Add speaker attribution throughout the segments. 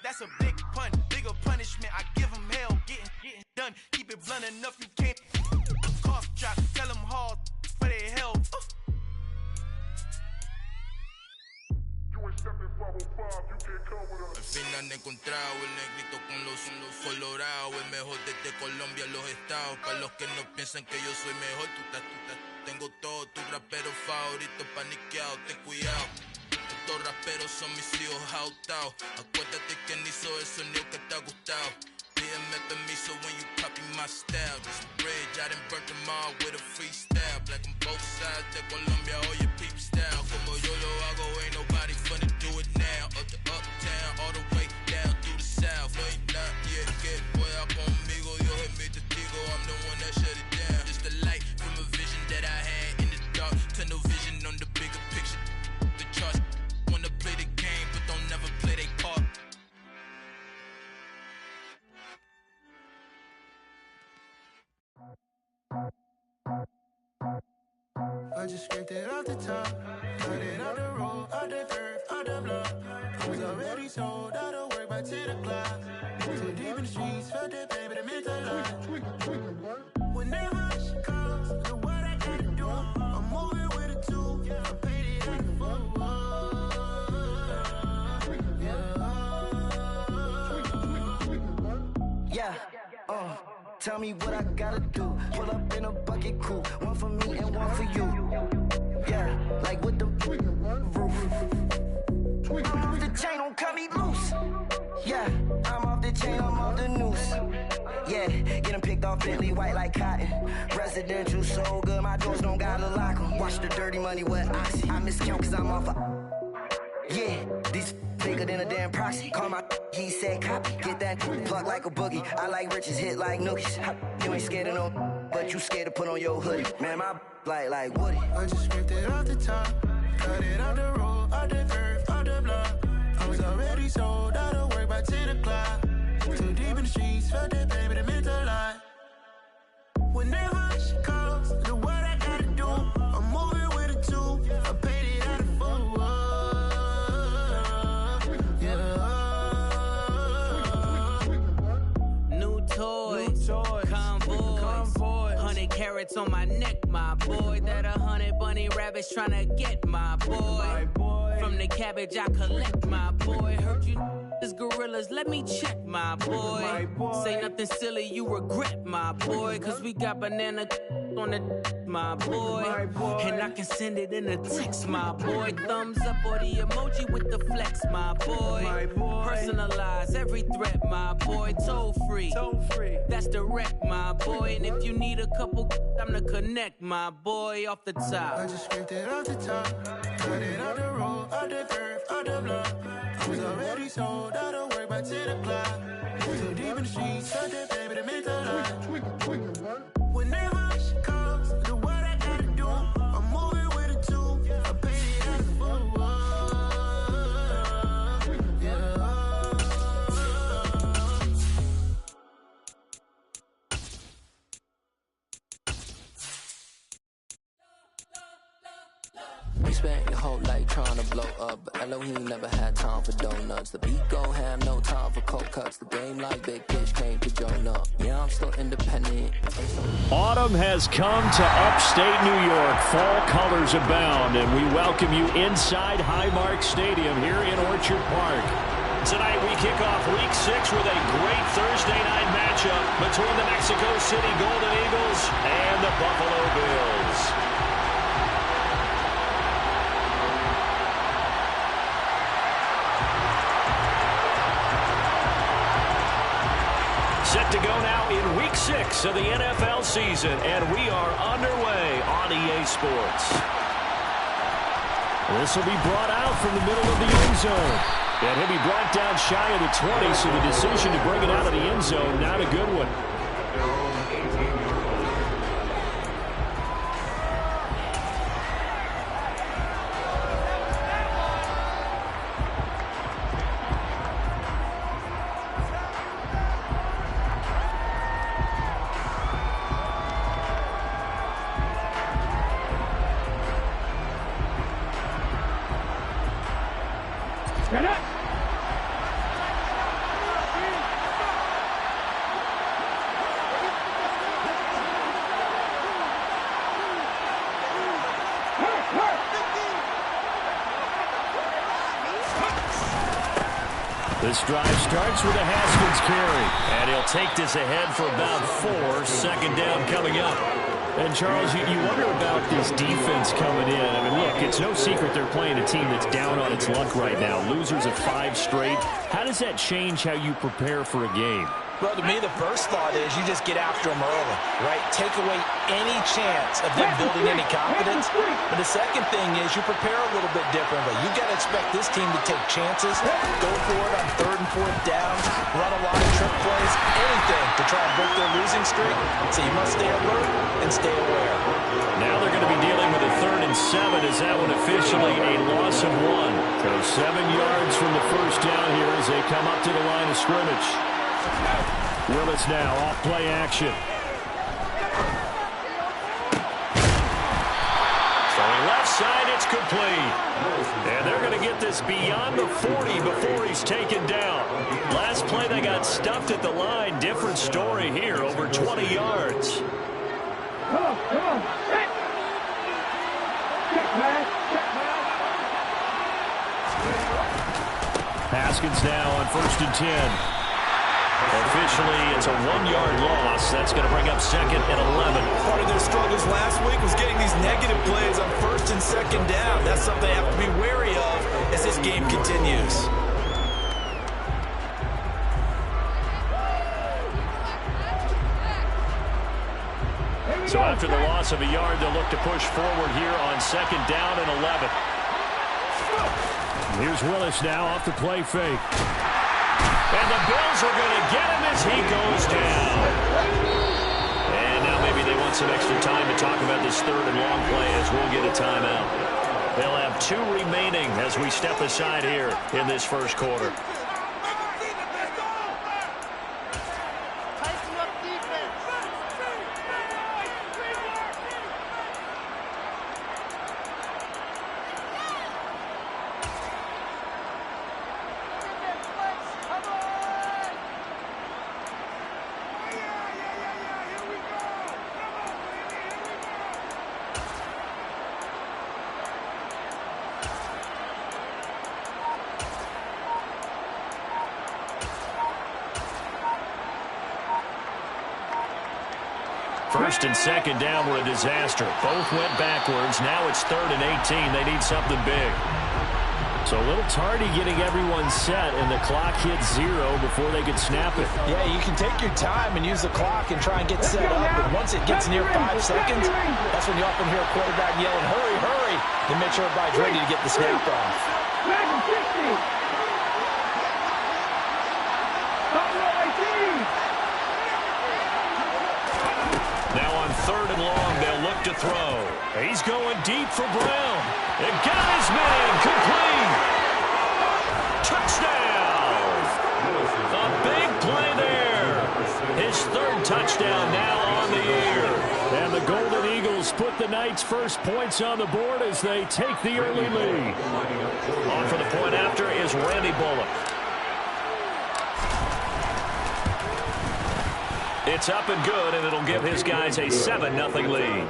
Speaker 1: that's a big pun. Bigger punishment, I give them hell. Getting done. Keep it blunt enough, you can't. Cough drop, tell them hard for their help.
Speaker 2: Al fin han encontrado el negrito con los colorados, el mejor desde Colombia, los estados. Para los que no piensan que yo soy mejor, tengo todos tus raperos favoritos paniqueados, ten cuidado. Estos raperos son mis hijos jautados. Acuérdate quién hizo el sonido que te ha gustado. Pídeme permiso when you copy my style. This bridge, I done burnt them all with a freestyle. Black on both sides de Colombia, oye peep style. Como yo lo hago, ain't nobody finna do it now. Up to uptown, all the way down through the south. No, ain't not yet, que pueda conmigo. Dios es mi testigo, I'm the one that shut it down. Just the light from a vision that I had in the dark. Tunnel vision on the bigger picture. The charts wanna play the game, but don't never play their part.
Speaker 3: I just scraped it off the top, cut it off the road, off the curve, off the block. I was already sold out of work by 10 o'clock. Too deep in the streets, felt that pain, but it meant a lot. Whenever she calls, look what I gotta do. I'm moving with a two, I paid it out the fuck. Yeah, tell me what I gotta do. Pull up in a bucket crew, one for me and one for you. Yeah, like with the roof. I'm off the chain, don't cut me loose. Yeah, I'm off the chain, I'm off the noose. Yeah, get them picked off Bentley, white like cotton. Residential, so good, my doors don't gotta lock them. Watch the dirty money with Oxy. I miscount cause I'm off a... Yeah, these bigger than a damn proxy. Call my he said copy. Get that plug like a boogie. I like riches, hit like nookies. You ain't scared of no, but you scared to put on your hoodie. Man, my like Woody. I just scraped it off the top, cut it off the road, off the curve, off the block. I was already sold out of work by 10 o'clock. Too deep in the streets, felt that baby, it meant a lot. Whenever she calls, look what I gotta do. I'm moving with a two, I paid it out of fuck.
Speaker 4: Convoy, 100 carats on my neck, my boy. That 100 bunny rabbits tryna get my boy. From the cabbage I collect, my boy. Heard you is gorillas, let me check, my boy. Say nothing silly, you regret, my boy. Cause we got banana on the my boy. And I can send it in a text, my boy. Thumbs up or the emoji with the flex, my boy. Personalize every threat, my boy. Toll free, that's direct, my boy. And if you need a couple, I'm the connect, my boy. Off the top,
Speaker 3: I just scraped it off the top, cut it off the road, off the curve, off the block. I was already sold out of work by 10 o'clock. Too deep in the streets, felt that baby, it meant a lot. Whenever she calls, look what I gotta do. I'm moving with a two, I paid it out the fuck.
Speaker 5: We spent your whole life trying to blow up, but Elohim never had time for donuts. The beat gon' have no time for cold cuts. The game like Big Fish came to join up. Yeah, I'm still independent.
Speaker 6: Autumn has come to upstate New York. Fall colors abound, and we welcome you inside Highmark Stadium here in Orchard Park. Tonight we kick off Week 6 with a great Thursday night matchup between the Mexico City Golden Eagles and the Buffalo Bills. Set to go now in Week 6 of the NFL season, and we are underway on EA Sports. This will be brought out from the middle of the end zone. And he'll be brought down shy of the 20, so the decision to bring it out of the end zone, not a good one. This drive starts with a Haskins carry, and he'll take this ahead for about 4. Second down coming up. And, Charles, you wonder about this defense coming in. I mean, look, it's no secret they're playing a team that's down on its luck right now. Losers of 5 straight. How does that change how you prepare for a game?
Speaker 7: Well, to me, the first thought is you just get after them early, right? Take away any chance of them building any confidence. But the second thing is you prepare a little bit differently. You've got to expect this team to take chances, go for it on 3rd and 4th downs, run a lot of trick plays, anything to try and break their losing streak. So you must stay alert and stay aware.
Speaker 6: Now they're going to be dealing with a 3rd and 7. Is that one officially a loss of 1? So 7 yards from the first down here as they come up to the line of scrimmage. Willis now off play action. Throwing left side, it's complete. And they're going to get this beyond the 40 before he's taken down. Last play they got stuffed at the line. Different story here, over 20 yards. Haskins now on 1st and 10. Officially, it's a 1-yard loss. That's going to bring up 2nd and 11.
Speaker 7: Part of their struggles last week was getting these negative plays on 1st and 2nd down. That's something they have to be wary of as this game continues.
Speaker 6: So after the loss of a yard, they'll look to push forward here on 2nd down and 11. Here's Willis now off the play fake. And the Bills are going to get him as he goes down. And now maybe they want some extra time to talk about this 3rd and long play as we'll get a timeout. They'll have 2 remaining as we step aside here in this first quarter. First and 2nd down were a disaster. Both went backwards. Now it's 3rd and 18. They need something big. So a little tardy getting everyone set, and the clock hits 0 before they could snap it.
Speaker 7: Yeah, you can take your time and use the clock and try and get set up, but once it gets near 5 seconds, that's when you often hear a quarterback yelling, hurry, hurry, to make sure everybody's ready to get the snap off.
Speaker 6: Now on 3rd and long, they'll look to throw. He's going deep for Brown. And got his man complete. Touchdown. A big play there. His 3rd touchdown now on the year. And the Golden Eagles put the Knights' first points on the board as they take the early lead. On for the point after is Randy Bullock. It's up and good, and it'll give his guys a 7-0 lead.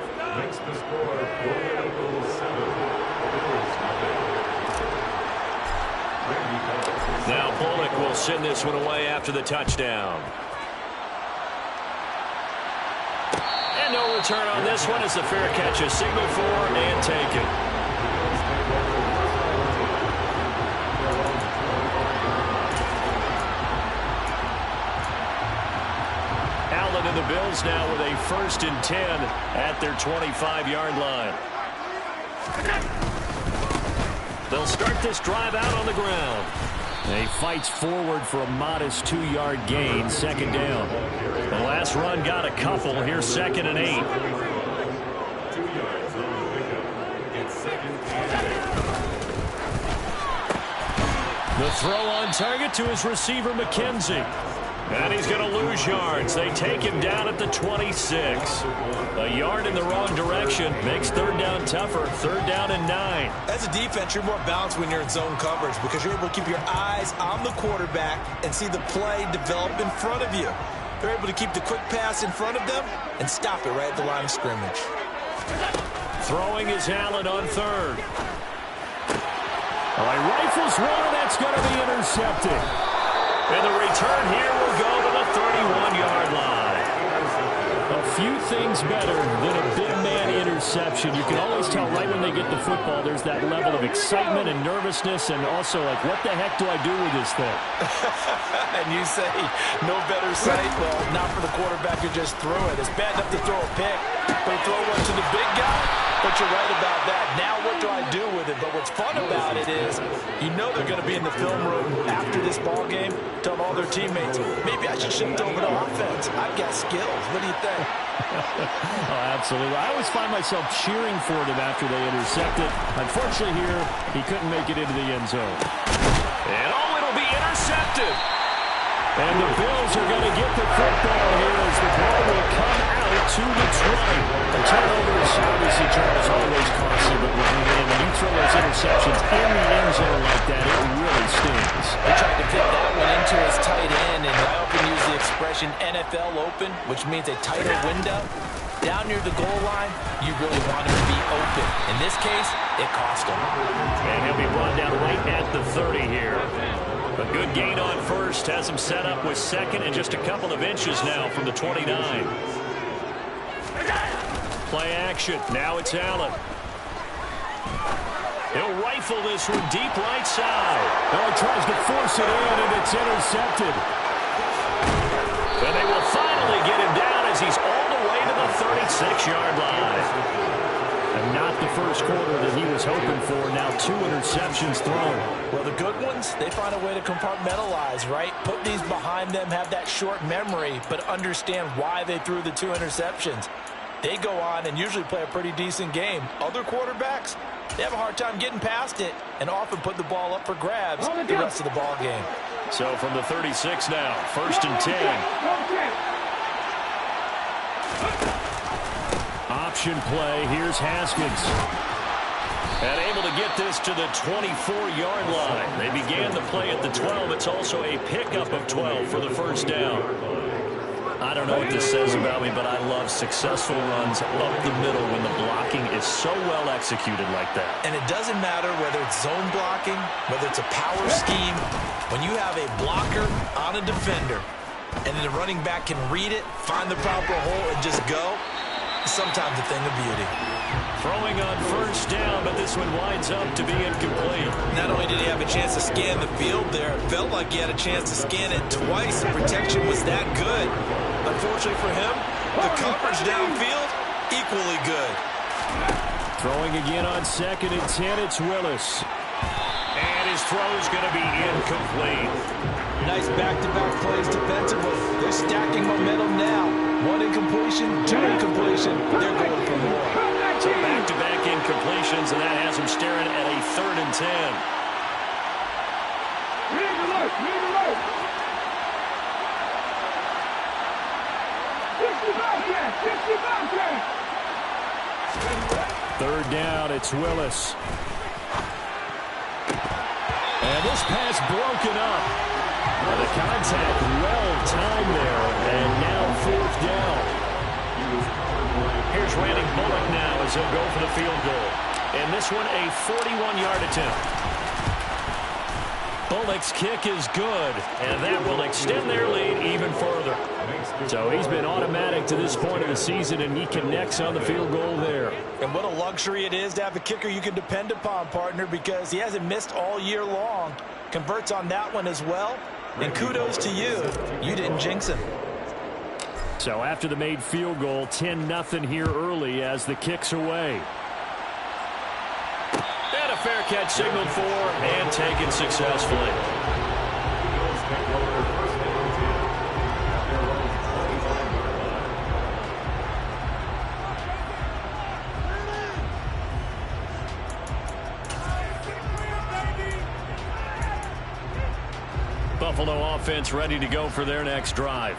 Speaker 6: Now Bullock will send this one away after the touchdown. And no return on this one as the fair catch is signaled for and taken. And the Bills now with a 1st and 10 at their 25-yard line. They'll start this drive out on the ground. He fights forward for a modest 2-yard gain, 2nd down. The last run got a couple. Here's 2nd and 8. The throw on target to his receiver, McKenzie. And he's going to lose yards. They take him down at the 26. A yard in the wrong direction makes 3rd down tougher. 3rd down and 9.
Speaker 7: As a defense, you're more balanced when you're in zone coverage because you're able to keep your eyes on the quarterback and see the play develop in front of you. They're able to keep the quick pass in front of them and stop it right at the line of scrimmage.
Speaker 6: Throwing is Allen on 3rd. Well, he rifles one, that's going to be intercepted. And the return here will go to the 31-yard line. A few things better than a big man interception. You can always tell right when they get the football, there's that level of excitement and nervousness and also like, what the heck do I do with this thing?
Speaker 7: And you say, no better sight? Well, not for the quarterback to just throw it. It's bad enough to throw a pick, but throw one to the big guy? But you're right about that. Now what do I do with it? But what's fun about it is you know they're going to be in the film room after this ball game, telling all their teammates, maybe I should shift over to offense. I've got skills. What do you think?
Speaker 6: Oh, absolutely. I always find myself cheering for them after they intercept it. Unfortunately here, he couldn't make it into the end zone.
Speaker 8: And it'll be intercepted.
Speaker 6: And the Bills are going to get the football here as the ball will come out to the 20. The turnovers, obviously, Charles, always costly, but when you throw those interceptions in the end zone like that, it really stings.
Speaker 7: He tried to fit that one into his tight end, and I often use the expression NFL open, which means a tighter window. Down near the goal line, you really want him to be open. In this case, it cost him.
Speaker 6: And he'll be brought down right at the 30 here. A good gain on first, has him set up with second and just a couple of inches now from the 29. Play action, now it's Allen. He'll rifle this one deep right side. Oh, he tries to force it in, and it's intercepted. And they will finally get him down as he's all the way to the 36-yard line. And not the first quarter that he was hoping for. Now 2 interceptions thrown.
Speaker 7: Well, the good ones, they find a way to compartmentalize, right? Put these behind them, have that short memory, but understand why they threw the 2 interceptions. They go on and usually play a pretty decent game. Other quarterbacks, they have a hard time getting past it and often put the ball up for grabs the rest of the ball game.
Speaker 6: So from the 36 now, 1st and 10. Option play. Here's Haskins. And able to get this to the 24-yard line. They began the play at the 12. It's also a pickup of 12 for the first down. I don't know what this says about me, but I love successful runs up the middle when the blocking is so well executed like that.
Speaker 7: And it doesn't matter whether it's zone blocking, whether it's a power scheme. When you have a blocker on a defender, and then the running back can read it, find the proper hole, and just go, sometimes a thing of beauty.
Speaker 6: Throwing on first down, but this one winds up to be incomplete.
Speaker 7: Not only did he have a chance to scan the field there, it felt like he had a chance to scan it twice. The protection was that good. Unfortunately for him, the coverage downfield, equally good.
Speaker 6: Throwing again on 2nd and 10, it's Willis. And his throw's going to be incomplete.
Speaker 7: Nice back-to-back plays defensively. They're stacking momentum now. 1 incompletion, 2 incompletion. They're going for more.
Speaker 6: So back-to-back incompletions, and that has him staring at a 3rd and 10. Third down, it's Willis. And this pass broken up. The contact well-timed there, and now 4th down. Here's Randy Bullock now as he'll go for the field goal. And this one a 41-yard attempt. Bullock's kick is good, and that will extend their lead even further. So he's been automatic to this point of the season, and he connects on the field goal there.
Speaker 7: And what a luxury it is to have a kicker you can depend upon, partner, because he hasn't missed all year long. Converts on that one as well. And kudos to you. You didn't jinx him.
Speaker 6: So after the made field goal, 10-0 here early as the kick's away. And a fair catch signaled for and taken successfully. Buffalo offense ready to go for their next drive.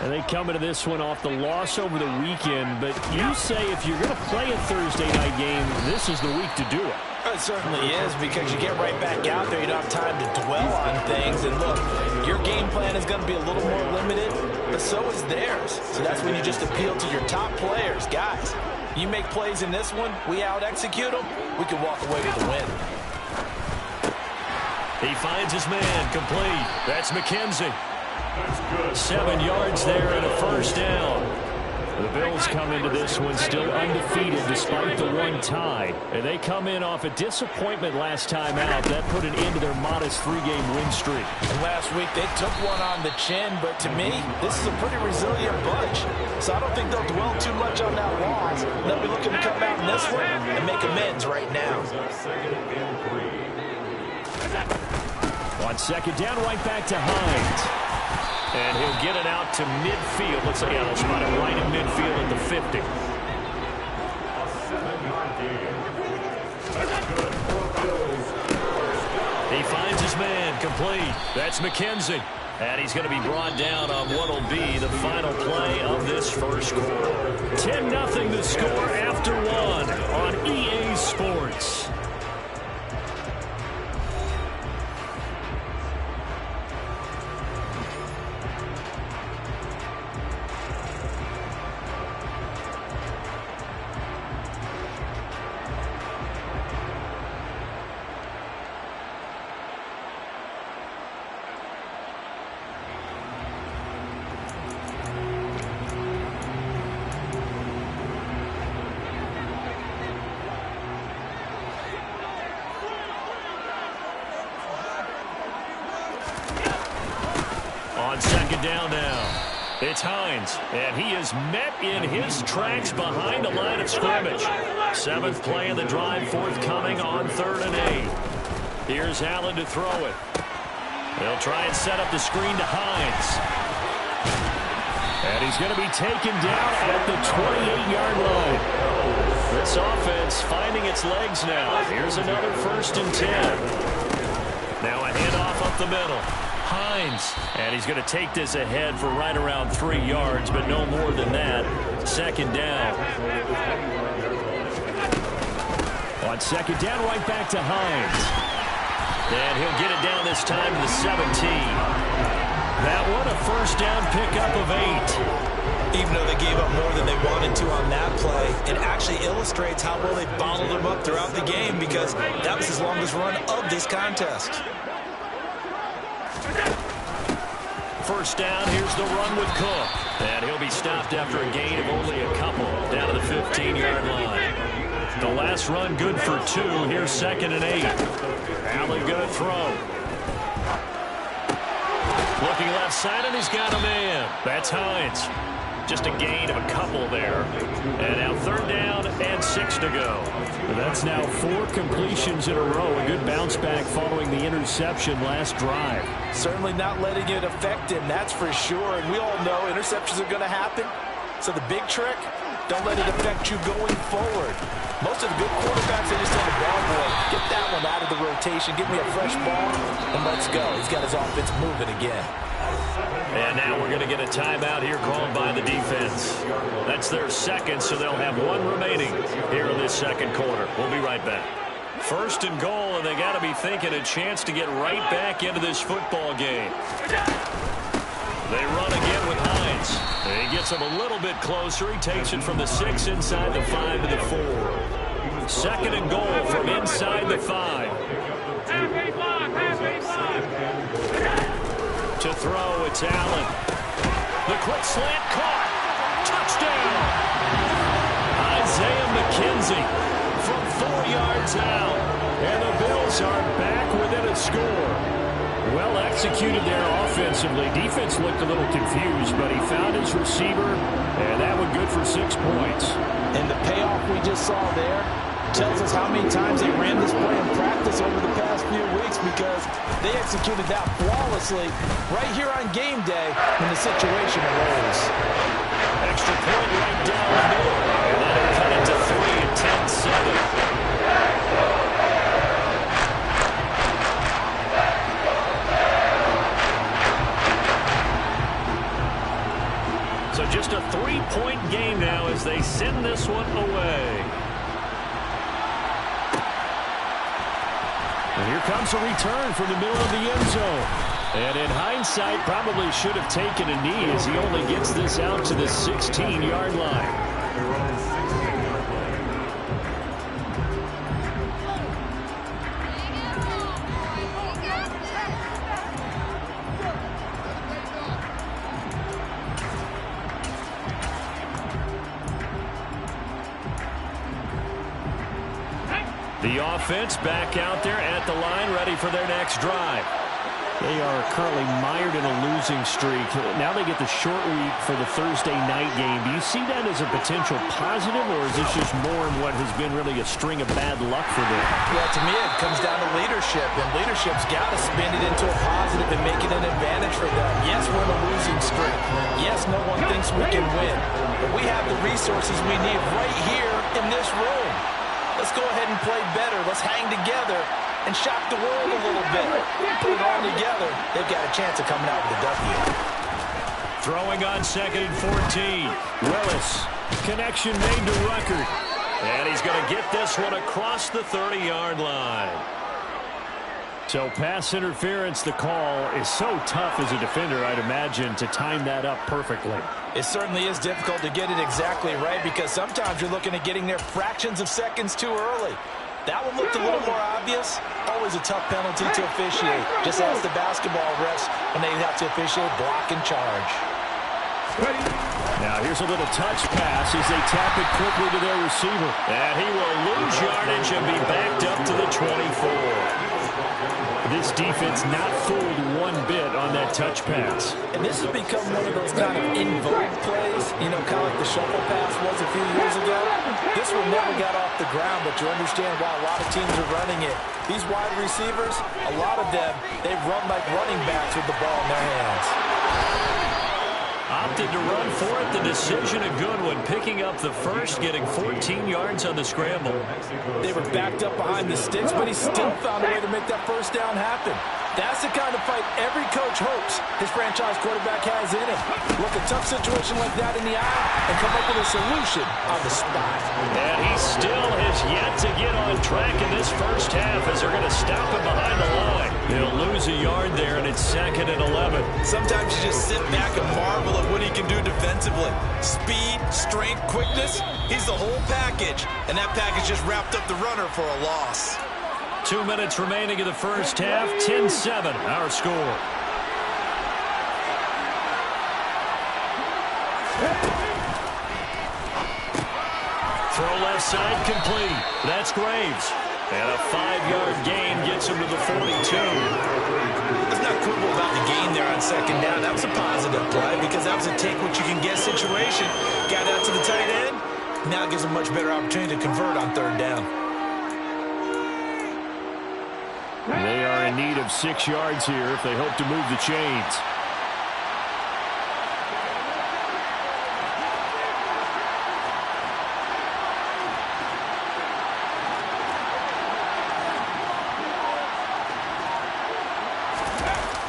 Speaker 6: And they come into this one off the loss over the weekend, but you say if you're going to play a Thursday night game, this is the week to do it.
Speaker 7: It certainly is, because you get right back out there. You don't have time to dwell on things. And look, your game plan is going to be a little more limited, but so is theirs. So that's when you just appeal to your top players. Guys, you make plays in this one, we out-execute them, we can walk away with a win.
Speaker 6: He finds his man, complete. That's McKenzie. 7 yards there and a first down. The Bills come into this one still undefeated despite the one tie. And they come in off a disappointment last time out. That put an end to their modest 3-game win streak.
Speaker 7: And last week they took one on the chin, but to me, this is a pretty resilient bunch. So I don't think they'll dwell too much on that loss. They'll be looking to come out in this one and make amends right now.
Speaker 6: On second down, right back to Hines. And he'll get it out to midfield. Let's say he'll spot it right in midfield at the 50. He finds his man, complete. That's McKenzie. And he's going to be brought down on what will be the final play of this first quarter. 10-0 the score after one on EA Sports. On second down now, it's Hines, and he is met in his tracks behind the line of scrimmage. 7th play of the drive forthcoming on 3rd and 8. Here's Allen to throw it. They'll try and set up the screen to Hines. And he's going to be taken down at the 28-yard line. This offense finding its legs now. Here's another 1st and 10. Now a handoff up the middle. Hines, and he's going to take this ahead for right around 3 yards, but no more than that. Second down. On second down, right back to Hines. And he'll get it down this time to the 17. That one a first down pickup of 8.
Speaker 7: Even though they gave up more than they wanted to on that play, it actually illustrates how well they bottled him up throughout the game because that was his longest run of this contest.
Speaker 6: First down, here's the run with Cook. And he'll be stopped after a gain of only a couple down to the 15-yard line. The last run good for 2. Here's 2nd and 8. Allen going to throw. Looking left side, and he's got a man. That's Hines. Just a gain of a couple there. And now 3rd down and 6 to go. That's now 4 completions in a row. A good bounce back following the interception last drive.
Speaker 7: Certainly not letting it affect him, that's for sure. And we all know interceptions are going to happen. So the big trick, don't let it affect you going forward. Most of the good quarterbacks, they just tell the ball boy, get that one out of the rotation, give me a fresh ball, and let's go. He's got his offense moving again.
Speaker 6: And now we're going to get a timeout here called by the defense. That's their second, so they'll have 1 remaining here in this second quarter. We'll be right back. 1st and goal, and they got to be thinking a chance to get right back into this football game. They run again with Hines. He gets him a little bit closer. He takes it from the 6 inside the 5 to the 4. 2nd and goal from inside the 5. To throw, it's Allen. The quick slant caught. Touchdown. Isaiah McKenzie from 4 yards out. And the Bills are back within a score. Well executed there offensively. Defense looked a little confused, but he found his receiver, and that one good for 6 points.
Speaker 7: And the payoff we just saw there tells us how many times they ran this play in practice over the past few weeks because they executed that flawlessly right here on game day when the situation arose.
Speaker 6: Extra point right down the middle, and then they cut it to 3 and 10-7. So just a 3-point game now as they send this one away. And here comes a return from the middle of the end zone. And in hindsight, probably should have taken a knee as he only gets this out to the 16-yard line. The offense back out there at the line, ready for their next drive. They are currently mired in a losing streak. Now they get the short week for the Thursday night game. Do you see that as a potential positive, or is this just more in what has been really a string of bad luck for them?
Speaker 7: Yeah, to me, it comes down to leadership, and leadership's got to spin it into a positive and make it an advantage for them. Yes, we're in a losing streak. Yes, no one thinks we can win, but we have the resources we need right here in this room. Let's go ahead and play better. Let's hang together and shock the world a little bit. Put it all together, they've got a chance of coming out with a W.
Speaker 6: Throwing on 2nd and 14. Willis. Connection made to Ruckert. And he's going to get this one across the 30-yard line. So pass interference, the call is so tough as a defender, I'd imagine, to time that up perfectly.
Speaker 7: It certainly is difficult to get it exactly right because sometimes you're looking at getting there fractions of seconds too early. That one looked a little more obvious. Always a tough penalty to officiate. Just ask the basketball refs when they have to officiate block and charge.
Speaker 6: Now here's a little touch pass as they tap it quickly to their receiver. And he will lose yardage and be backed up to the 24. This defense not fooled one bit on that touch pass.
Speaker 7: And this has become one of those kind of in vogue plays, you know, kind of like the shuffle pass was a few years ago. This one never got off the ground, but you understand why a lot of teams are running it. These wide receivers, a lot of them, they run like running backs with the ball in their hands.
Speaker 6: Opted to run for it. The decision a good one. Picking up the first, getting 14 yards on the scramble.
Speaker 7: They were backed up behind the sticks, but he still found a way to make that first down happen. That's the kind of fight every coach hopes his franchise quarterback has in him. Look a tough situation like that in the eye and come up with a solution on the spot.
Speaker 6: And he still has yet to get on track in this first half as they're going to stop him behind the line. He'll lose a yard there, and it's 2nd and 11.
Speaker 7: Sometimes you just sit back and marvel at what he can do defensively. Speed, strength, quickness, he's the whole package. And that package just wrapped up the runner for a loss.
Speaker 6: 2 minutes remaining in the first half. 10-7, our score. Throw left side complete. That's Graves. And a 5-yard gain gets him to the 42.
Speaker 7: Let's not quibble about the gain there on 2nd down. That was a positive play because that was a take-what-you-can-get situation. Got out to the tight end. Now it gives him a much better opportunity to convert on 3rd down.
Speaker 6: They are in need of 6 yards here if they hope to move the chains.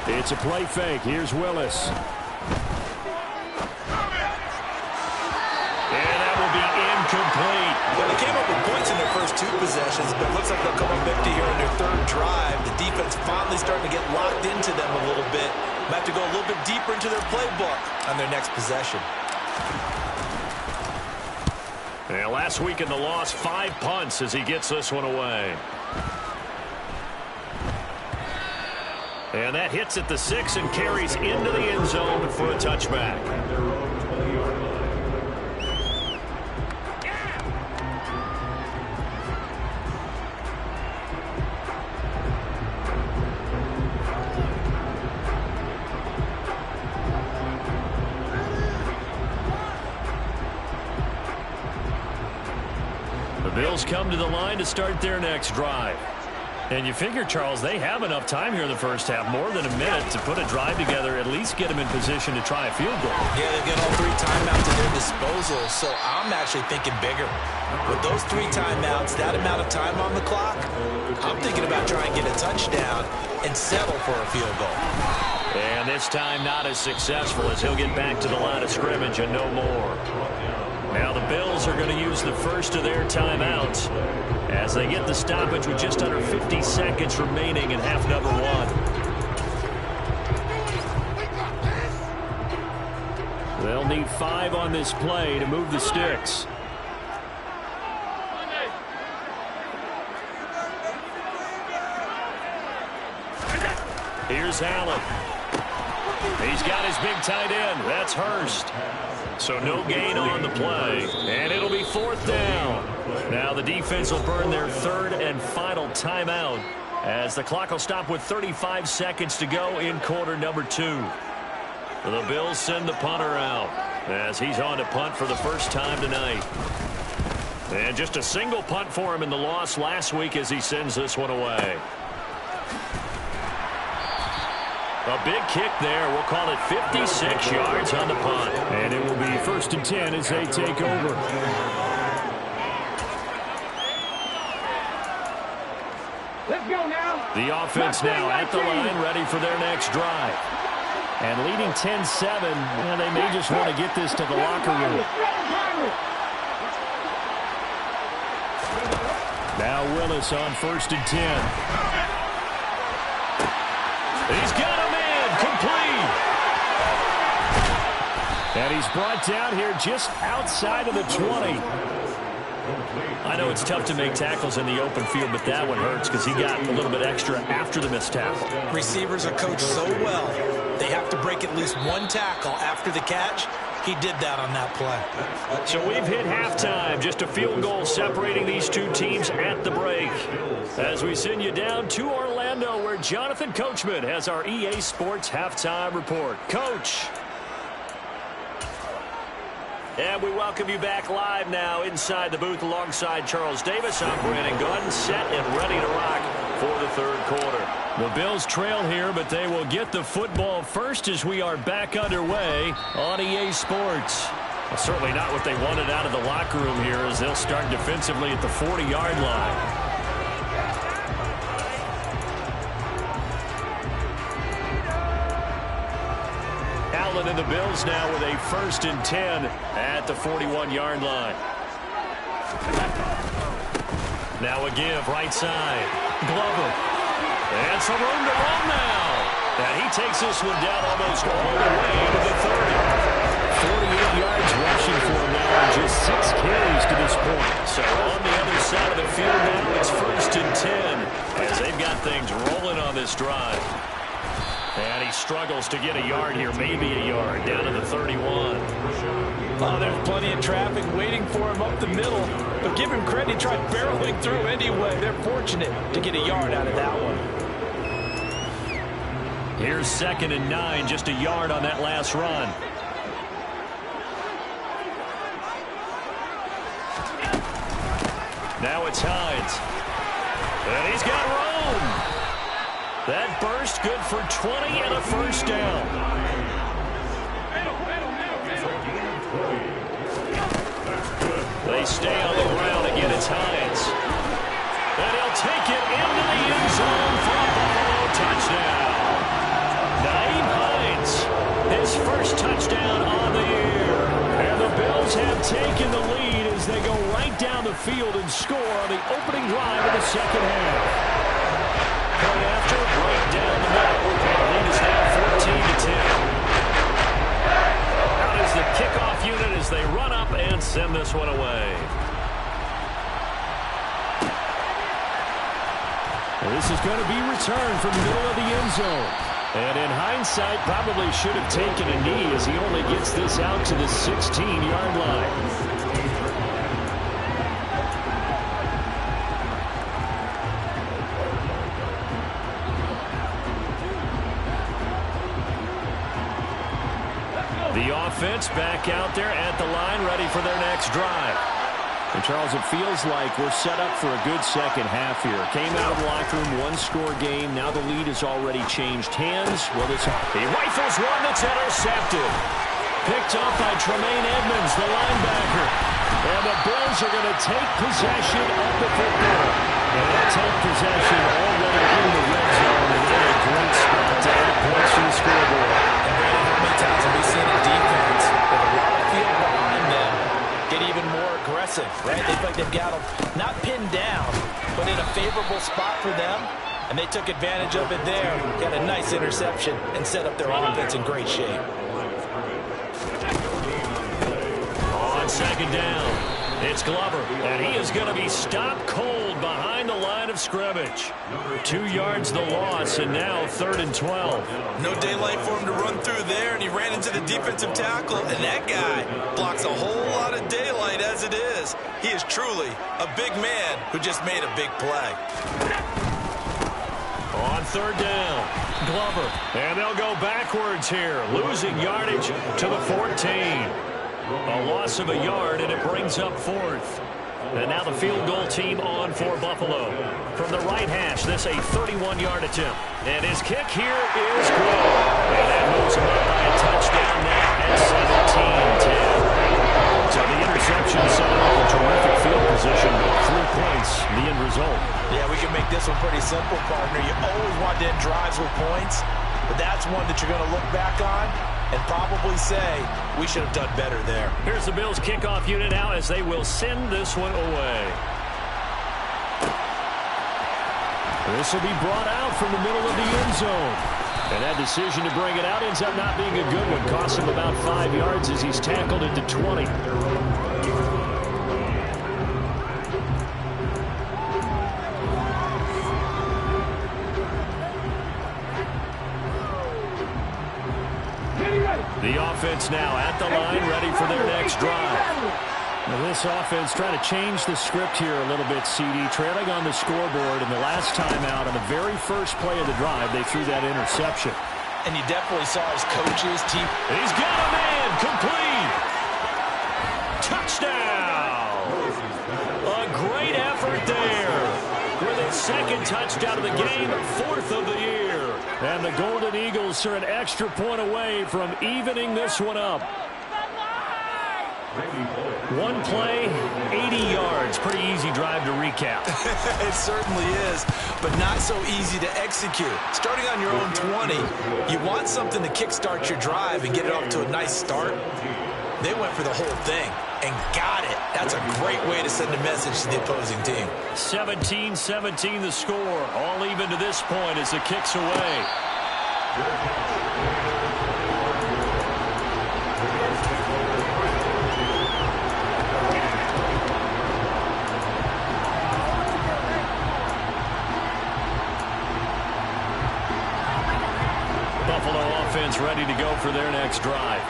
Speaker 6: It's a play fake. Here's Willis. And that will be incomplete.
Speaker 7: Well, they came up with points in their first 2 possessions, but it looks like they'll come up empty here in their 3rd drive. The defense finally starting to get locked into them a little bit. Might have to go a little bit deeper into their playbook on their next possession.
Speaker 6: And last week in the loss, 5 punts as he gets this one away. And that hits at the 6 and carries into the end zone for a touchback. The Bills come to the line to start their next drive. And you figure, Charles, they have enough time here in the first half, more than a minute, to put a drive together, at least get them in position to try a field goal.
Speaker 7: Yeah, they've got all 3 timeouts at their disposal, so I'm actually thinking bigger. With those 3 timeouts, that amount of time on the clock, I'm thinking about trying to get a touchdown and settle for a field goal.
Speaker 6: And this time not as successful as he'll get back to the line of scrimmage and no more. Now the Bills are going to use the first of their timeouts as they get the stoppage with just under 50 seconds remaining in half number 1. They'll need 5 on this play to move the sticks. Here's Allen. He's got his big tight end. That's Hurst. So no gain on the play. And it'll be 4th down. Now the defense will burn their third and final timeout as the clock will stop with 35 seconds to go in quarter number 2. The Bills send the punter out as he's on to punt for the first time tonight. And just a single punt for him in the loss last week as he sends this one away. A big kick there. We'll call it 56 yards on the punt.
Speaker 8: And it will be 1st and 10 as they take over.
Speaker 9: Let's go now.
Speaker 6: The offense now at the line, ready for their next drive. And leading 10-7, they may just want to get this to the locker room.
Speaker 8: Now Willis on 1st and 10.
Speaker 6: He's got a man, complete.
Speaker 8: And he's brought down here just outside of the 20.
Speaker 6: I know it's tough to make tackles in the open field, but that one hurts because he got a little bit extra after the missed tackle.
Speaker 7: Receivers are coached so well, they have to break at least one tackle after the catch. He did that on that play.
Speaker 6: So we've hit halftime. Just a field goal separating these two teams at the break. As we send you down to Orlando, where Jonathan Coachman has our EA Sports halftime report. Coach. And we welcome you back live now inside the booth alongside Charles Davis. I'm Brandon Gunn, set and ready to rock for the third quarter.
Speaker 8: The Bills trail here, but they will get the football first as we are back underway on EA Sports.
Speaker 6: Well, certainly not what they wanted out of the locker room here as they'll start defensively at the 40-yard line. Allen and the Bills now with a 1st and 10 at the 41-yard line. Now a give right side. Glover. And some room to run now. And he takes this one down almost all the way to the 30.
Speaker 8: 48 yards rushing for him now and just 6 carries to this point.
Speaker 6: So on the other side of the field now, it's 1st and 10 as they've got things rolling on this drive. And he struggles to get a yard here, maybe a yard, down to the 31.
Speaker 7: Oh, there's plenty of traffic waiting for him up the middle. But give him credit, he tried barreling through anyway. They're fortunate to get a yard out of that one.
Speaker 6: Here's 2nd and 9, just a yard on that last run. Now it's Hines. And he's got room. That burst good for 20 and a 1st down. They stay on the ground. Again, it's Hines. And he'll take it into the end zone for a Buffalo touchdown. Naeem Hines, his 1st touchdown on the year. And the Bills have taken the lead as they go right down the field and score on the opening drive of the second half. Point after, right down the middle. The lead is now 14-10. Out is the kickoff unit as they run up and send this one away.
Speaker 8: Well, this is going to be returned from the middle of the end zone. And in hindsight, probably should have taken a knee as he only gets this out to the 16-yard line.
Speaker 6: The offense back out there at the line, ready for their next drive.
Speaker 8: And Charles, it feels like we're set up for a good second half here. Came out of the locker room, one-score game. Now the lead has already changed hands. Well,
Speaker 6: he rifles one that's intercepted. Picked up by Tremaine Edmonds, the linebacker. And the Bills are going to take possession of the football.
Speaker 8: And they'll take possession already in the red zone. And in a great spot to add points to the scoreboard.
Speaker 7: How many times have we seen a defense with a lot of field behind them get even more aggressive, right? They feel like they've got them not pinned down, but in a favorable spot for them, and they took advantage of it there. Got a nice interception and set up their offense in great shape.
Speaker 6: On 2nd down, it's Glover, and he is going to be stopped cold behind the line of of scrimmage. 2 yards the loss, and now 3rd and 12.
Speaker 7: No daylight for him to run through there, and he ran into the defensive tackle, and that guy blocks a whole lot of daylight as it is. He is truly a big man who just made a big play.
Speaker 6: On 3rd down, Glover, and they'll go backwards here, losing yardage to the 14. A loss of a yard, and it brings up 4th. And now the field goal team on for Buffalo. From the right hash, this a 31-yard attempt. And his kick here is good. And that moves him up by a touchdown now at 17-10. So the interception set up a terrific field position, but 3 points, the end result.
Speaker 7: Yeah, we can make this one pretty simple, partner. You always want to end drives with points, but that's one that you're going to look back on and probably say, we should have done better there.
Speaker 6: Here's the Bills kickoff unit now as they will send this one away. This will be brought out from the middle of the end zone. And that decision to bring it out ends up not being a good one. Costs him about 5 yards as he's tackled at the 20. The offense now at the line, ready for their next drive. Now this offense trying to change the script here a little bit, CD. Trailing on the scoreboard, and the last time out on the very first play of the drive, they threw that interception.
Speaker 7: And you definitely saw his coaches, team.
Speaker 6: He's got a man, complete. Touchdown. A great effort there. With his 2nd touchdown of the game, 4th of the year. And the Golden Eagles are an extra point away from evening this one up. 1 play, 80 yards. Pretty easy drive to recap.
Speaker 7: It certainly is, but not so easy to execute. Starting on your own 20, you want something to kickstart your drive and get it off to a nice start. They went for the whole thing and got it. That's a great way to send a message to the opposing team.
Speaker 6: 17-17 the score. All even to this point as the kick's away. Buffalo offense ready to go for their next drive.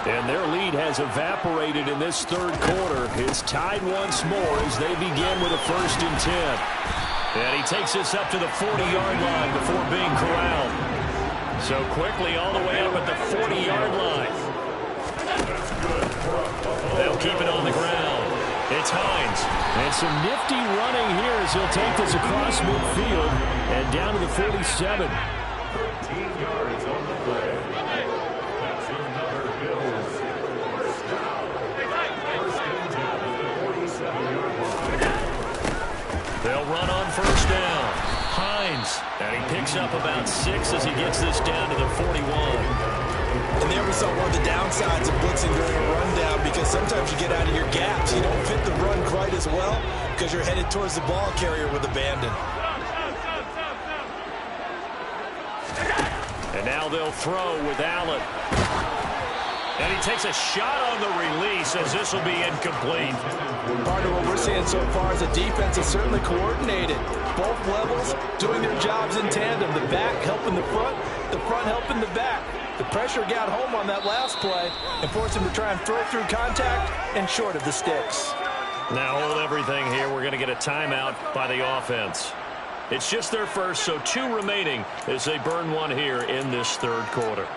Speaker 6: And their lead has evaporated in this 3rd quarter. It's tied once more as they begin with a 1st and 10. And he takes this up to the 40-yard line before being corralled. So quickly all the way up at the 40-yard line. They'll keep it on the ground. It's Hines. And some nifty running here as he'll take this across midfield and down to the 47. 13 yards on the play. That's another Bills. First down. First and 10 at the 47-yard line. They'll run on 1st down. Hines. And he picks up about 6 as he gets this down to the 41.
Speaker 7: And there we saw one of the downsides of blitzing during a rundown, because sometimes you get out of your gaps. You don't fit the run quite as well because you're headed towards the ball carrier with abandon.
Speaker 6: And now they'll throw with Allen. And he takes a shot on the release as this will be incomplete.
Speaker 7: Part of what we're seeing so far is the defense is certainly coordinated. Both levels doing their jobs in tandem. The back helping the front helping the back. The pressure got home on that last play and forced him to try and throw through contact and short of the sticks.
Speaker 6: Now hold everything here. We're going to get a timeout by the offense. It's just their first, so 2 remaining as they burn one here in this 3rd quarter.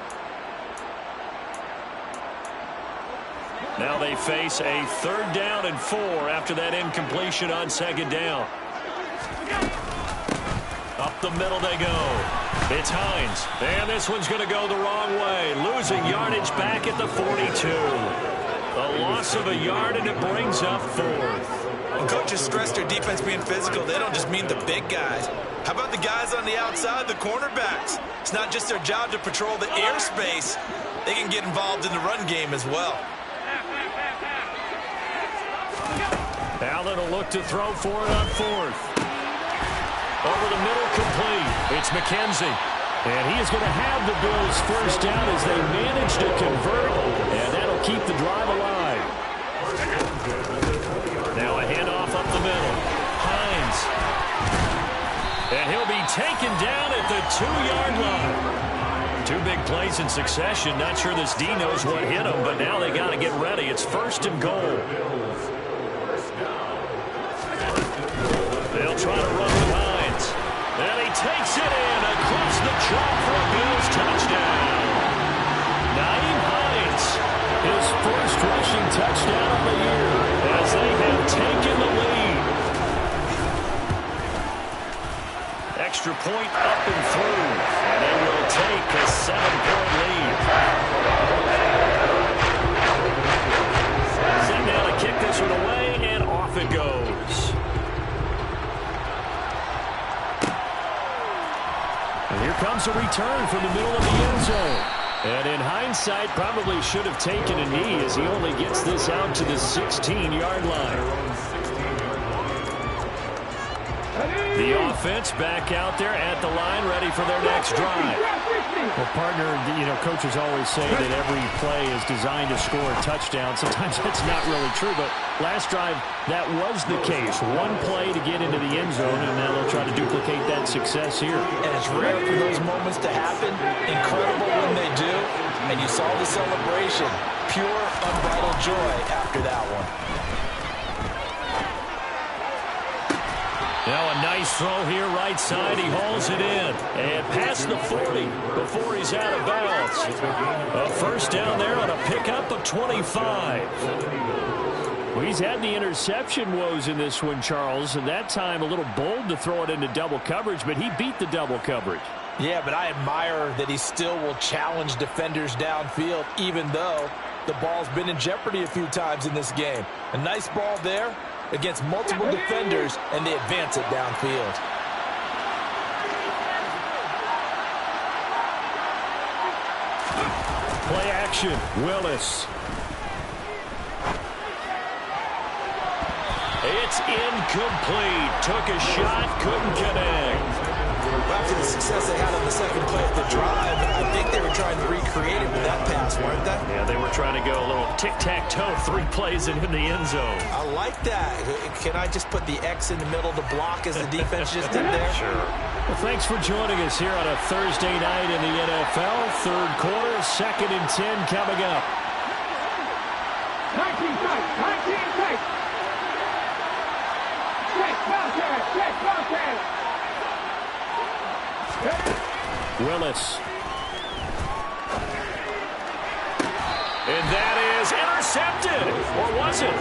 Speaker 6: Now they face a 3rd down and 4 after that incompletion on 2nd down. Up the middle they go. It's Hines. And this one's going to go the wrong way. Losing yardage back at the 42. A loss of a yard, and it brings up 4th.
Speaker 7: When coaches stress their defense being physical, they don't just mean the big guys. How about the guys on the outside, the cornerbacks? It's not just their job to patrol the airspace. They can get involved in the run game as well.
Speaker 6: Allen will look to throw for it on 4th. Over the middle, complete. It's McKenzie. And he is going to have the Bills' 1st down as they manage to convert. And that'll keep the drive alive. Now a handoff up the middle. Hines. And he'll be taken down at the 2-yard line. 2 big plays in succession. Not sure this D knows what hit him, but now they got to get ready. It's 1st and goal. They'll try to run with Hines. And he takes it in across the chalk for a Bills touchdown. Naeem Hines, his first rushing touchdown of the year as they have taken the lead. Extra point up and through, and they will take a 7-point lead. Set now to kick this one away, and off it goes. And here comes a return from the middle of the end zone. And in hindsight, probably should have taken a knee as he only gets this out to the 16-yard line. The offense back out there at the line, ready for their next drive.
Speaker 8: Well, partner, coaches always say that every play is designed to score a touchdown. Sometimes that's not really true, but last drive, that was the case. 1 play to get into the end zone, and now they'll try to duplicate that success here.
Speaker 7: And it's rare for those moments to happen. Incredible when they do. And you saw the celebration. Pure, unbridled joy after that one.
Speaker 6: Now a nice throw here right side. He hauls it in. And past the 40 before he's out of bounds. A first down there on a pickup of 25.
Speaker 8: Well, he's had the interception woes in this one, Charles, and that time a little bold to throw it into double coverage, but he beat the double coverage.
Speaker 7: Yeah, but I admire that he still will challenge defenders downfield, even though the ball's been in jeopardy a few times in this game. A nice ball there against multiple defenders, and they advance it downfield.
Speaker 8: Play action, Willis.
Speaker 6: It's incomplete. Took a shot, couldn't connect.
Speaker 7: After the success they had on the second play of the drive, I think they were trying to recreate it with that pass, weren't they?
Speaker 6: Yeah, they were trying to go a little tic-tac-toe, 3 plays and in the end zone.
Speaker 7: I like that. Can I just put the X in the middle to block as the defense just did there?
Speaker 6: Sure.
Speaker 8: Well, thanks for joining us here on a Thursday night in the NFL. 3rd quarter, 2nd and 10 coming up.
Speaker 9: 19 tight, 19 tight. Check, Bobcat.
Speaker 6: Willis. And that is intercepted. Or was it?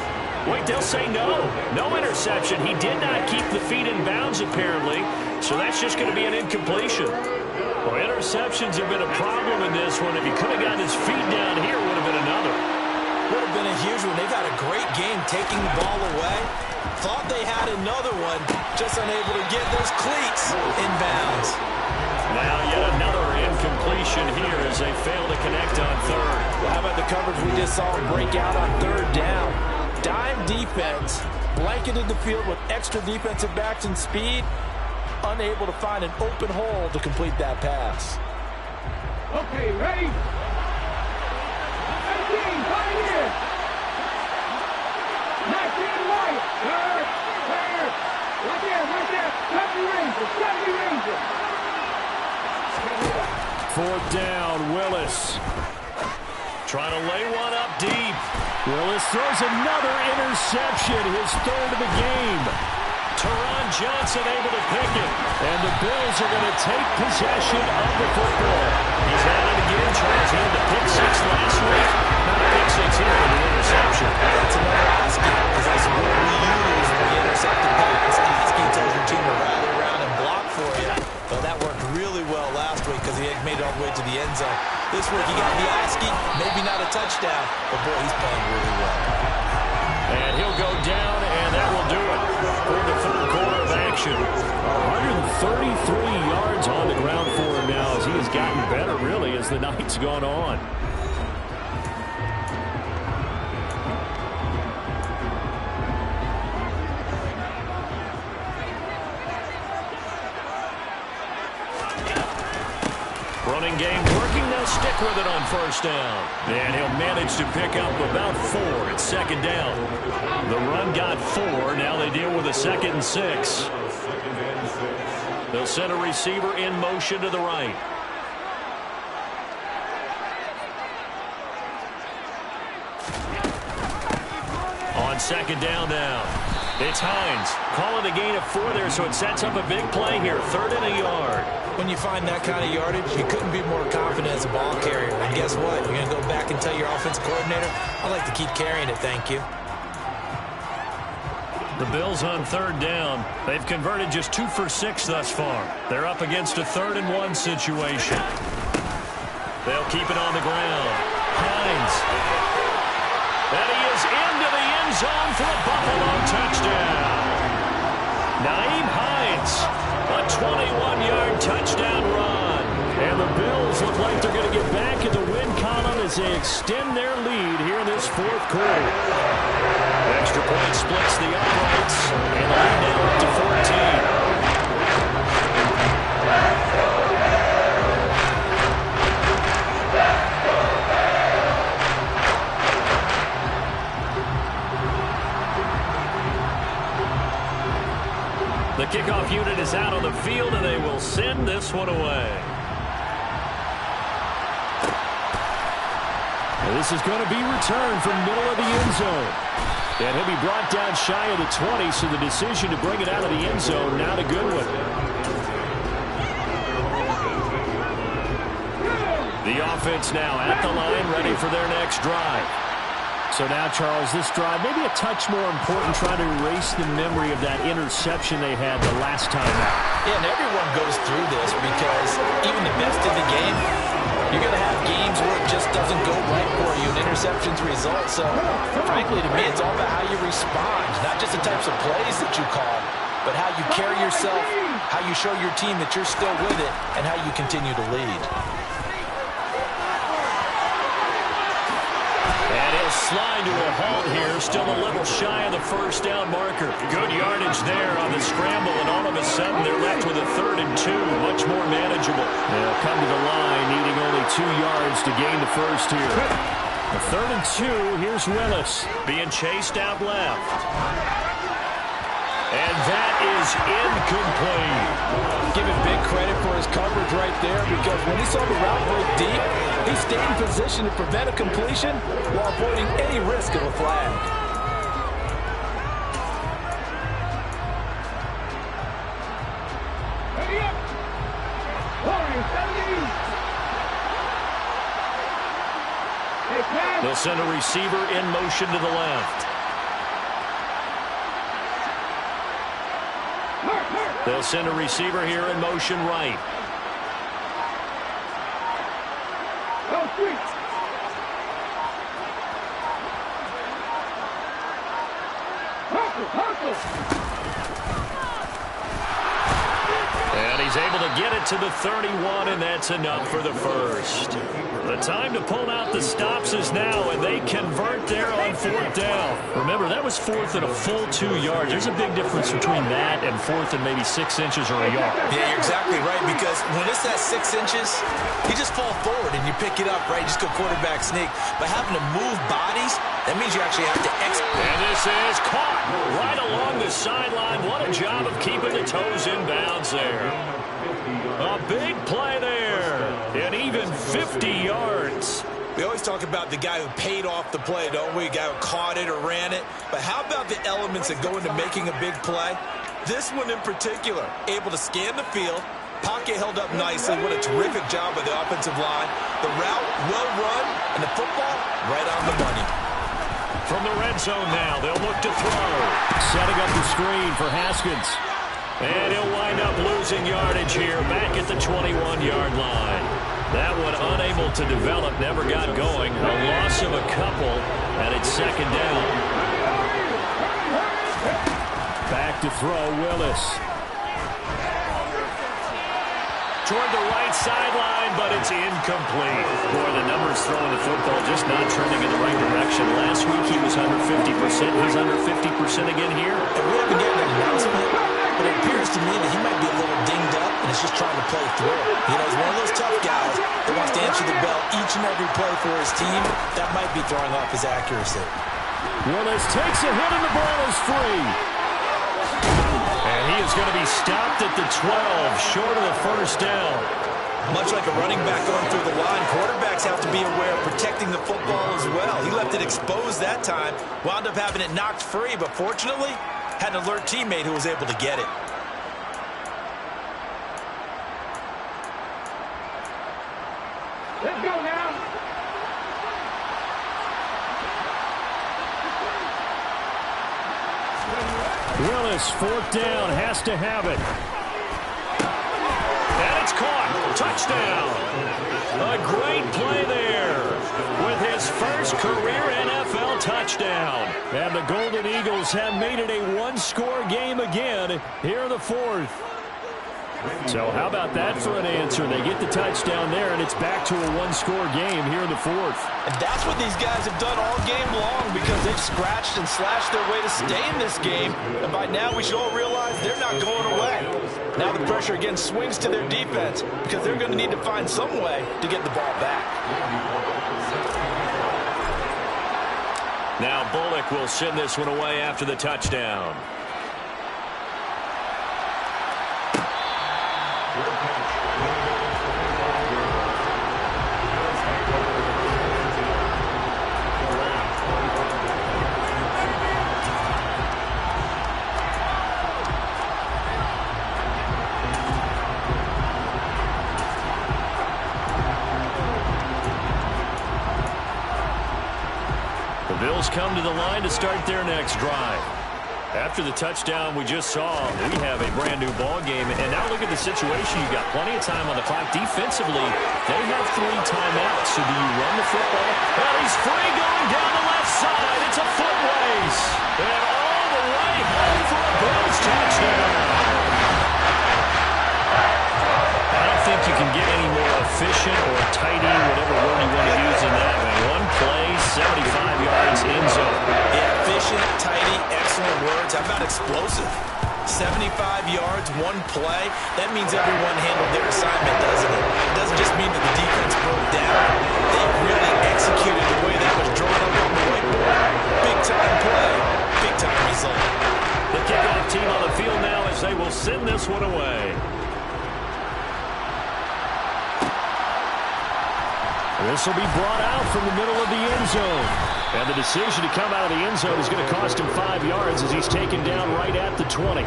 Speaker 6: Wait, they'll say no. No interception. He did not keep the feet in bounds, apparently. So that's just going to be an incompletion. Well, interceptions have been a problem in this one. If he could have gotten his feet down here, would have been another.
Speaker 7: Would have been a huge one. They've had a great game taking the ball away. Thought they had another one, just unable to get those cleats in bounds.
Speaker 6: Now yet another incompletion here as they fail to connect on 3rd.
Speaker 7: Well, how about the coverage we just saw break out on 3rd down? Dime defense, blanketed the field with extra defensive backs and speed, unable to find an open hole to complete that pass.
Speaker 9: Okay, ready? 18, pioneer. 19 right. Third. Right there. 70 Ranger.
Speaker 8: 4th down, Willis.
Speaker 6: Trying to lay one up deep.
Speaker 8: Willis throws another interception, his 3rd of the game.
Speaker 6: Teron Johnson able to pick it.
Speaker 8: And the Bills are going to take possession of the football.
Speaker 6: He's at it again. Tries in the pick 6 last week. Not a pick 6 here, but the interception.
Speaker 7: That's another ASCII, because that's what we use when we intercept the pass. ASCII tells your team to rally around and block for you. Well, that worked really well last week because he had made it all the way to the end zone. This week he got the ASCII, maybe not a touchdown, but boy, he's playing really well.
Speaker 6: And he'll go down, and that will do it for the 3rd quarter of action.
Speaker 8: 133 yards on the ground for him now as he has gotten better, really, as the night's gone on.
Speaker 6: Running game working. They'll stick with it on 1st down. And he'll manage to pick up about 4 at 2nd down. The run got 4. Now they deal with a 2nd and 6. They'll send a receiver in motion to the right. On second down now. It's Hines. Calling a gain of 4 there, so it sets up a big play here. 3rd and a yard.
Speaker 7: When you find that kind of yardage, you couldn't be more confident as a ball carrier. And guess what? You're going to go back and tell your offensive coordinator, I'd like to keep carrying it, thank you.
Speaker 6: The Bills on 3rd down. They've converted just 2 for 6 thus far. They're up against a 3rd and 1 situation. They'll keep it on the ground. Hines. And he is into the end zone for a Buffalo touchdown. Naeem Hines, a 21-yard touchdown run. And the Bills look like they're going to get back in the win column as they extend their lead here in this 4th quarter. Extra point splits the uprights, and the lead now up to 14. The kickoff unit is out on the field, and they will send this one away. And this is going to be returned from middle of the end zone. And he'll be brought down shy of the 20, so the decision to bring it out of the end zone, not a good one. The offense now at the line, ready for their next drive. So now, Charles, this drive maybe a touch more important, trying to erase the memory of that interception they had the last time out.
Speaker 7: Yeah, and everyone goes through this because even the best in the game, you're going to have games where it just doesn't go right for you, and interceptions result. So, frankly, to me, it's all about how you respond, not just the types of plays that you call, but how you carry yourself, how you show your team that you're still with it, and how you continue to lead.
Speaker 6: And he'll slide to a halt here, still a little shy of the 1st down marker. Good yardage there on the scramble, and all of a sudden they're left with a 3rd and 2, much more manageable. They'll come to the line, needing only 2 yards to gain the first here. The 3rd and 2, here's Willis, being chased out left. And that is incomplete.
Speaker 7: Give him big credit for his coverage right there, because when he saw the route break deep, he stayed in position to prevent a completion while avoiding any risk of a flag.
Speaker 6: They'll send a receiver in motion to the left. They'll send a receiver here in motion right. And he's able to get it to the 31, and that's enough for the first. The time to pull out the stops is now, and they convert there on 4th down. Remember, that was 4th and a full 2 yards. There's a big difference between that and 4th and maybe 6 inches or a yard.
Speaker 7: Yeah, you're exactly right, because when it's that 6 inches, you just fall forward and you pick it up, right? You just go quarterback sneak. But having to move bodies, that means you actually have to execute.
Speaker 6: And this is caught right along the sideline. What a job of keeping the toes in bounds there. A big play there, and even 50 yards.
Speaker 7: We always talk about the guy who paid off the play, don't we? The guy who caught it or ran it. But how about the elements that go into making a big play? This one in particular, able to scan the field, pocket held up nicely. What a terrific job by the offensive line. The route well run, and the football right on the money.
Speaker 6: From the red zone now, they'll look to throw. Setting up the screen for Haskins. And he'll wind up losing yardage here back at the 21-yard line. That one unable to develop, never got going. A loss of a couple, and it's 2nd down. Back to throw, Willis. Toward the right sideline, but it's incomplete. Boy, the numbers throwing the football just not trending in the right direction. Last week he was under 50%. He's under 50% again here.
Speaker 7: And we haven't gotten an announcement, but it appears to me that he might be a little dinged up and is just trying to play through it. You know, he's one of those tough guys that wants to answer the bell each and every play for his team. That might be throwing off his accuracy.
Speaker 6: Willis takes a hit and the ball is free. And he is going to be stopped at the 12, short of the first down.
Speaker 7: Much like a running back going through the line, quarterbacks have to be aware of protecting the football as well. He left it exposed that time, wound up having it knocked free, but fortunately, had an alert teammate who was able to get it.
Speaker 9: Let's go now.
Speaker 6: Willis, fourth down, has to have it. And it's caught. Touchdown. A great play there with his first career NFL touchdown. And the Golden Eagles have made it a one-score game again here in the fourth. So how about that for an answer? They get the touchdown there, and it's back to a one-score game here in the fourth.
Speaker 7: And that's what these guys have done all game long, because they've scratched and slashed their way to stay in this game. And by now, we should all realize they're not going away. Now the pressure again swings to their defense, because they're going to need to find some way to get the ball back.
Speaker 6: Now Bullock will send this one away after the touchdown. Bills come to the line to start their next drive. After the touchdown we just saw, we have a brand new ball game. And now look at the situation. You've got plenty of time on the clock. Defensively, they have 3 timeouts. So do you run the football? Well, he's free going down the left side. It's a foot race. And all the way home for a Bills touchdown. I don't think you can get any more efficient or tidy, whatever word you want to use in that. One play, 75 yards, end zone.
Speaker 7: Yeah, efficient, tidy, excellent words. How about explosive? 75 yards, one play. That means everyone handled their assignment, doesn't it? It doesn't just mean that the defense broke down. They really executed the way that was drawn up on the whiteboard. Big-time play, big-time result.
Speaker 6: The kickoff team on the field now as they will send this one away. This will be brought out from the middle of the end zone. And the decision to come out of the end zone is going to cost him 5 yards as he's taken down right at the 20.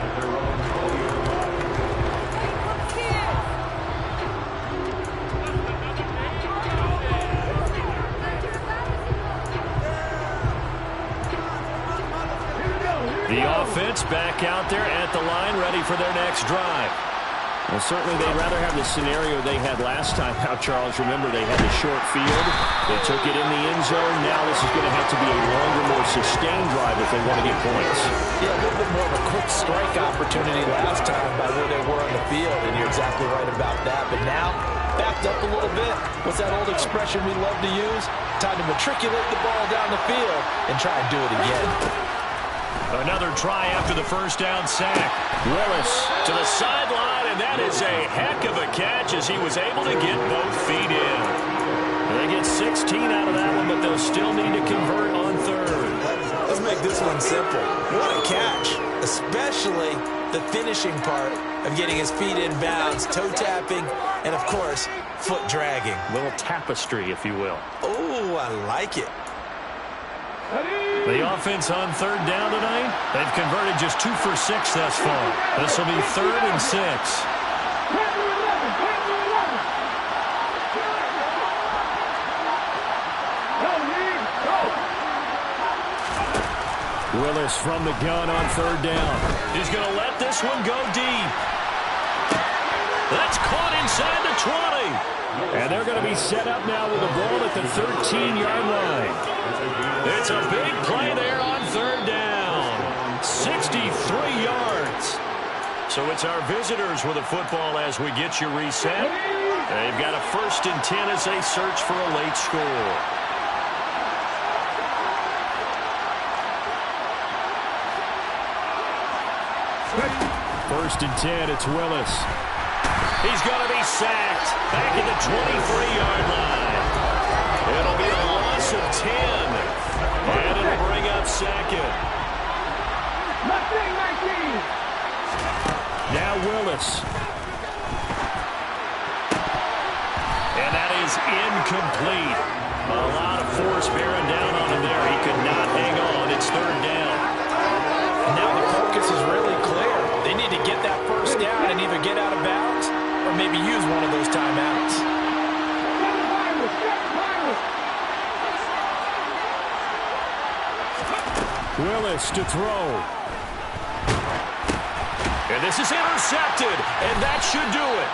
Speaker 6: The offense back out there at the line, ready for their next drive. Well, certainly they'd rather have the scenario they had last time out, Charles. Remember, they had the short field. They took it in the end zone. Now this is going to have to be a longer, more sustained drive if they want to get points.
Speaker 7: Yeah, a little bit more of a quick strike opportunity last time by where they were on the field, and you're exactly right about that. But now, backed up a little bit. What's that old expression we love to use? Time to matriculate the ball down the field and try and do it again.
Speaker 6: Another try after the first down sack. Willis to the sideline, and that is a heck of a catch as he was able to get both feet in. They get 16 out of that one, but they'll still need to convert on third.
Speaker 7: Let's make this one simple. What a catch, especially the finishing part of getting his feet in bounds, toe tapping, and of course, foot dragging.
Speaker 6: A little tapestry, if you will.
Speaker 7: Oh, I like it.
Speaker 6: The offense on third down tonight, they've converted just 2 for 6 thus far. This will be 3rd and 6. Willis from the gun on third down. He's going to let this one go deep. That's caught inside the 20. And they're going to be set up now with a ball at the 13-yard line. It's a big play there on third down. 63 yards. So it's our visitors with the football as we get you reset. They've got a 1st and 10 as they search for a late score. First and 10, it's Willis. He's going to be sacked back at the 23-yard line. It'll be a loss of 10. And it'll bring up 2nd. now Willis. And that is incomplete. A lot of force bearing down on him there. He could not hang on. It's third down.
Speaker 7: Now the focus is really clear. They need to get that first down and either get out of bounds or maybe use one of those timeouts.
Speaker 6: Willis to throw. And this is intercepted, and that should do it.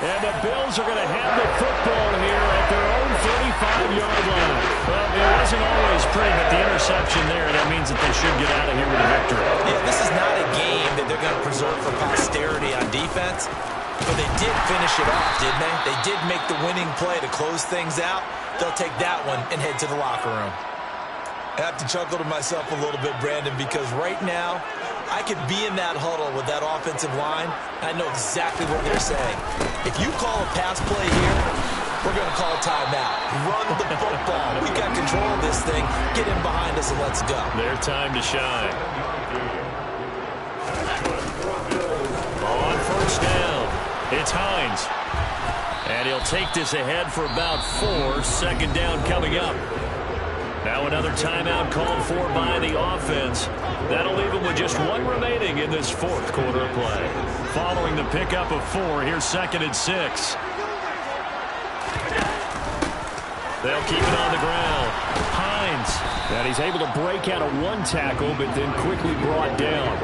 Speaker 6: And the Bills are going to have the football here at their own 35-yard line. Well, it wasn't always pretty, but the interception there, that means that they should get out of here with a victory.
Speaker 7: Yeah, this is not a game that they're going to preserve for posterity on defense, but they did finish it off, didn't they? They did make the winning play to close things out. They'll take that one and head to the locker room. I have to chuckle to myself a little bit, Brandon, because right now, I could be in that huddle with that offensive line. I know exactly what they're saying. If you call a pass play here, we're going to call a timeout. Run the football. We got control of this thing. Get in behind us and let's go.
Speaker 6: Their time to shine. On first down, it's Hines. And he'll take this ahead for about 4. Second down coming up. Now another timeout called for by the offense. That'll leave them with just 1 remaining in this fourth quarter of play. Following the pickup of 4, here's 2nd and 6. They'll keep it on the ground. Hines. And he's able to break out of 1 tackle, but then quickly brought down.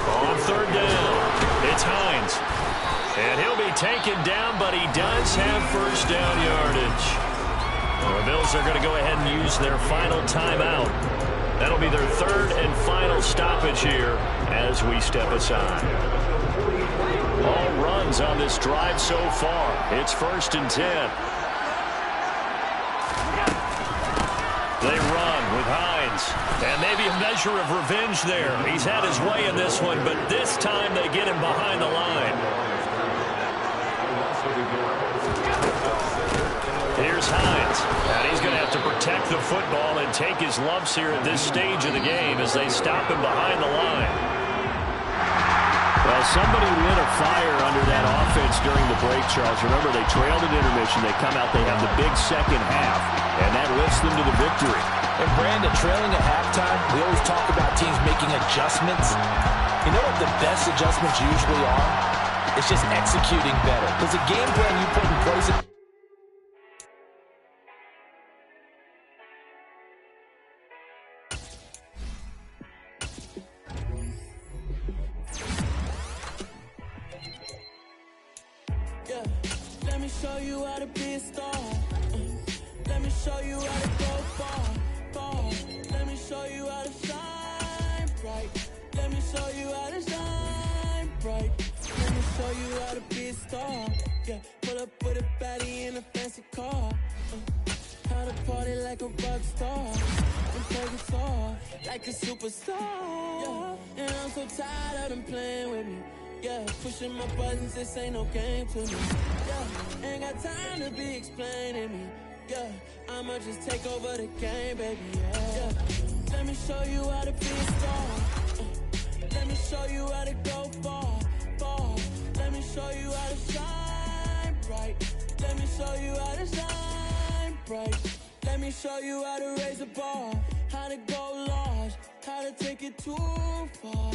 Speaker 6: On third down, it's Hines. And he'll be taken down, but he does have first down yardage. The Bills are going to go ahead and use their final timeout. That'll be their 3rd and final stoppage here as we step aside. All runs on this drive so far. It's 1st and 10. They run with Hines. And maybe a measure of revenge there. He's had his way in this one, but this time they get him behind the line. Here's Hines, and he's going to have to protect the football and take his lumps here at this stage of the game as they stop him behind the line. Well, somebody lit a fire under that offense during the break, Charles. Remember, they trailed at intermission. They come out, they have the big second half, and that lifts them to the victory.
Speaker 7: And Brandon, trailing at halftime, we always talk about teams making adjustments. You know what the best adjustments usually are? It's just executing better. There's a game plan you put in place.
Speaker 10: Let me show you how to be a star. Let me show you how to go far, far. Let me show you how to shine bright. Let me show you how to shine bright. Let me show you how to be a star. Yeah, pull up with a baddie in a fancy car. How to party like a rock star and play guitar like a superstar. Yeah, and I'm so tired of them playing with me. Yeah, pushing my buttons, this ain't no game to me. Yeah, ain't got time to be explaining me. Yeah, I'ma just take over the game, baby. Yeah, let me show you how to be a star. Let me show you how to go far, far. Let me show you how to shine bright. Let me show you how to shine bright. Let me show you how to raise a bar, how to go large, how to take it too far.